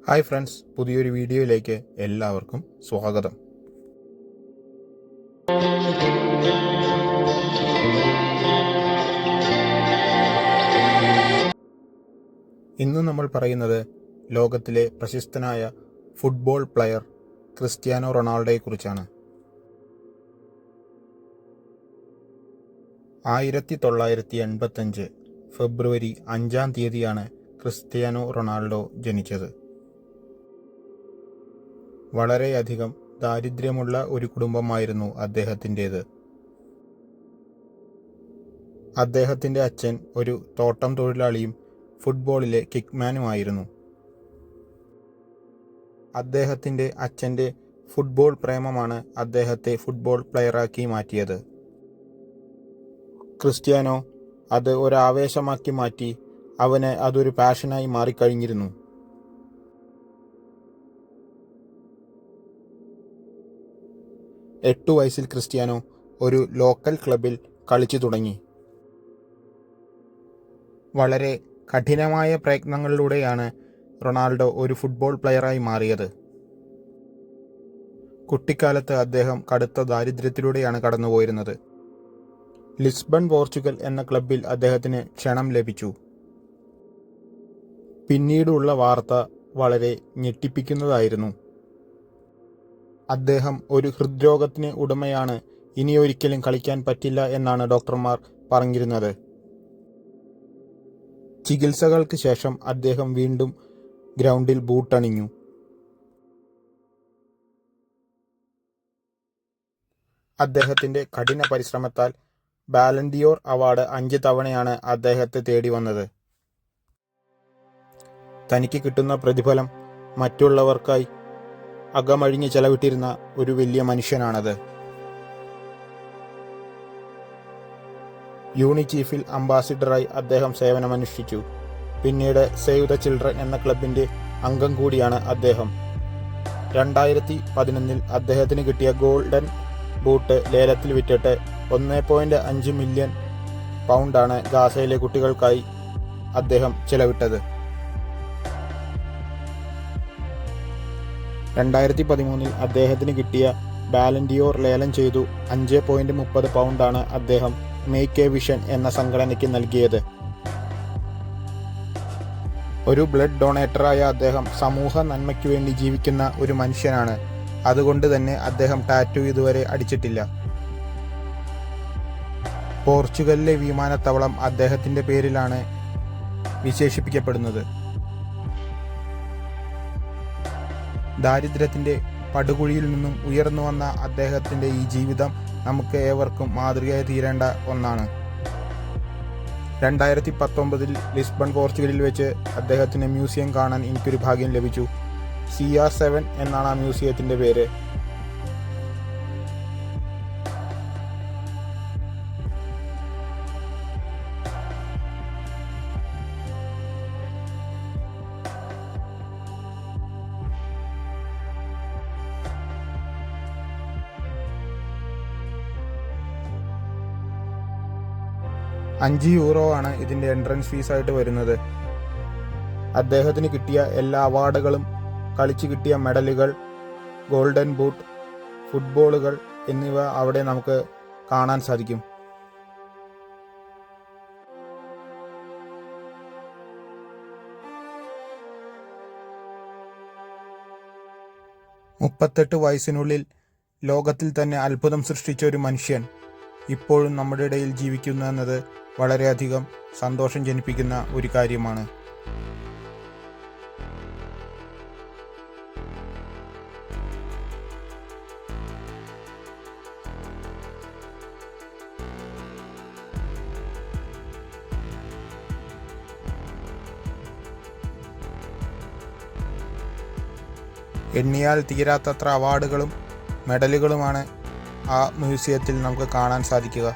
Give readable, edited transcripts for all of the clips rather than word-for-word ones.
Hi friends, പുതിയൊരു വീഡിയോയിലേക്ക് എല്ലാവർക്കും സ്വാഗതം. ഇന്ന് നമ്മൾ പറയുന്നത് ലോകത്തിലെ പ്രശസ്തനായ ഫുട്ബോൾ പ്ലെയർ ക്രിസ്ത്യാനോ റൊണാൾഡോയെക്കുറിച്ചാണ്. 1985 ഫെബ്രുവരി 5 ക്രിസ്ത്യാനോ റൊണാൾഡോ ജനിച്ചത്. വളരെയധികം ദാരിദ്ര്യമുള്ള ഒരു കുടുംബമായിരുന്നു അദ്ദേഹത്തിൻ്റേത്. അദ്ദേഹത്തിൻ്റെ അച്ഛൻ ഒരു തോട്ടം തൊഴിലാളിയും ഫുട്ബോളിലെ കിക്ക്മാനുമായിരുന്നു. അദ്ദേഹത്തിൻ്റെ അച്ഛൻ്റെ ഫുട്ബോൾ പ്രേമമാണ് അദ്ദേഹത്തെ ഫുട്ബോൾ പ്ലെയറാക്കി മാറ്റിയത്. ക്രിസ്ത്യാനോ അത് ഒരാവേശമാക്കി മാറ്റി. അവന് അതൊരു പാഷനായി മാറിക്കഴിഞ്ഞിരുന്നു. എട്ടു വയസ്സിൽ ക്രിസ്ത്യാനോ ഒരു ലോക്കൽ ക്ലബിൽ കളിച്ചു തുടങ്ങി. വളരെ കഠിനമായ പ്രയത്നങ്ങളിലൂടെയാണ് റൊണാൾഡോ ഒരു ഫുട്ബോൾ പ്ലെയറായി മാറിയത്. കുട്ടിക്കാലത്ത് അദ്ദേഹം കടുത്ത ദാരിദ്ര്യത്തിലൂടെയാണ് കടന്നുപോയിരുന്നത്. ലിസ്ബൺ പോർച്ചുഗൽ എന്ന ക്ലബിൽ അദ്ദേഹത്തിന് ക്ഷണം ലഭിച്ചു. പിന്നീടുള്ള വാർത്ത വളരെ ഞെട്ടിപ്പിക്കുന്നതായിരുന്നു. അദ്ദേഹം ഒരു ഹൃദ്രോഗത്തിന് ഉടമയാണ്. ഇനിയൊരിക്കലും കളിക്കാൻ പറ്റില്ല എന്നാണ് ഡോക്ടർമാർ പറഞ്ഞിരുന്നത്. ചികിത്സകൾക്ക് ശേഷം അദ്ദേഹം വീണ്ടും ഗ്രൗണ്ടിൽ ബൂട്ടണിഞ്ഞു. അദ്ദേഹത്തിൻ്റെ കഠിന പരിശ്രമത്താൽ ബാലൻഡിയോർ അവാർഡ് 5 തവണയാണ് അദ്ദേഹത്തെ തേടി വന്നത്. തനിക്ക് കിട്ടുന്ന പ്രതിഫലം മറ്റുള്ളവർക്കായി അകമഴിഞ്ഞ് ചെലവിട്ടിരുന്ന ഒരു വലിയ മനുഷ്യനാണത്. യൂണിസെഫിൽ അംബാസിഡറായി അദ്ദേഹം സേവനമനുഷ്ഠിച്ചു. പിന്നീട് സേവ് ദ ചിൽഡ്രൻ എന്ന ക്ലബിൻ്റെ അംഗം കൂടിയാണ് അദ്ദേഹം. 2011 അദ്ദേഹത്തിന് കിട്ടിയ ഗോൾഡൻ ബൂട്ട് ലേലത്തിൽ വിറ്റിട്ട് 1.5 മില്യൺ പൗണ്ടാണ് ഗാസയിലെ കുട്ടികൾക്കായി അദ്ദേഹം ചെലവിട്ടത്. 2013 അദ്ദേഹത്തിന് കിട്ടിയ ബാലൻഡിയോർ ലേലം ചെയ്തു. 5.30 പൗണ്ടാണ് അദ്ദേഹം മേക്ക് എ വിഷൻ എന്ന സംഘടനയ്ക്ക് നൽകിയത്. ഒരു ബ്ലഡ് ഡൊണേറ്ററായ അദ്ദേഹം സമൂഹ നന്മയ്ക്ക് വേണ്ടി ജീവിക്കുന്ന ഒരു മനുഷ്യനാണ്. അതുകൊണ്ട് തന്നെ അദ്ദേഹം ടാറ്റു ഇതുവരെ അടിച്ചിട്ടില്ല. പോർച്ചുഗലിലെ വിമാനത്താവളം അദ്ദേഹത്തിൻ്റെ പേരിലാണ് വിശേഷിപ്പിക്കപ്പെടുന്നത്. ദാരിദ്ര്യത്തിൻ്റെ പടുകുഴിയിൽ നിന്നും ഉയർന്നു വന്ന അദ്ദേഹത്തിൻ്റെ ഈ ജീവിതം നമുക്ക് ഏവർക്കും മാതൃകയായി തീരേണ്ട ഒന്നാണ്. 2019 ലിസ്ബൺ പോർച്ചുഗലിൽ വെച്ച് അദ്ദേഹത്തിന് മ്യൂസിയം കാണാൻ എനിക്കൊരു ഭാഗ്യം ലഭിച്ചു. CR7 എന്നാണ് ആ മ്യൂസിയത്തിൻ്റെ പേര്. €5 ആണ് ഇതിൻ്റെ എൻട്രൻസ് ഫീസായിട്ട് വരുന്നത്. അദ്ദേഹത്തിന് കിട്ടിയ എല്ലാ അവാർഡുകളും, കളിച്ചു കിട്ടിയ മെഡലുകൾ, ഗോൾഡൻ ബൂട്ട്, ഫുട്ബോളുകൾ എന്നിവ അവിടെ നമുക്ക് കാണാൻ സാധിക്കും. മുപ്പത്തെട്ട് വയസ്സിനുള്ളിൽ ലോകത്തിൽ തന്നെ അത്ഭുതം സൃഷ്ടിച്ച ഒരു മനുഷ്യൻ ഇപ്പോഴും നമ്മുടെ ഇടയിൽ ജീവിക്കുന്നു എന്നത് വളരെയധികം സന്തോഷം ജനിപ്പിക്കുന്ന ഒരു കാര്യമാണ്. എണ്ണിയാൽ തീരാത്തത്ര അവാർഡുകളും മെഡലുകളുമാണ് ആ മ്യൂസിയത്തിൽ നമുക്ക് കാണാൻ സാധിക്കുക.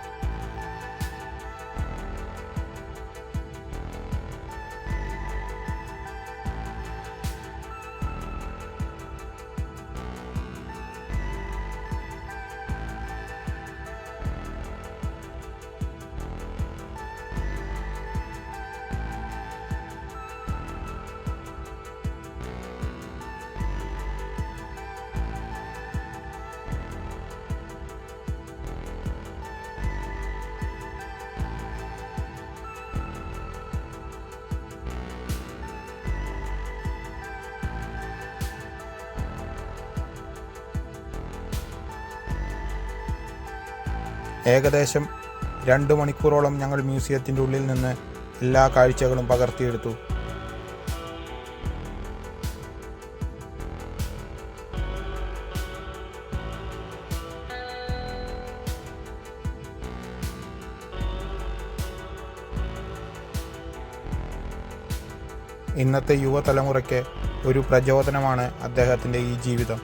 ഏകദേശം 2 മണിക്കൂറോളം ഞങ്ങൾ മ്യൂസിയത്തിൻ്റെ ഉള്ളിൽ നിന്ന് എല്ലാ കാഴ്ചകളും പകർത്തിയെടുത്തു. ഇന്നത്തെ യുവതലമുറയ്ക്ക് ഒരു പ്രചോദനമാണ് അദ്ദേഹത്തിൻ്റെ ഈ ജീവിതം.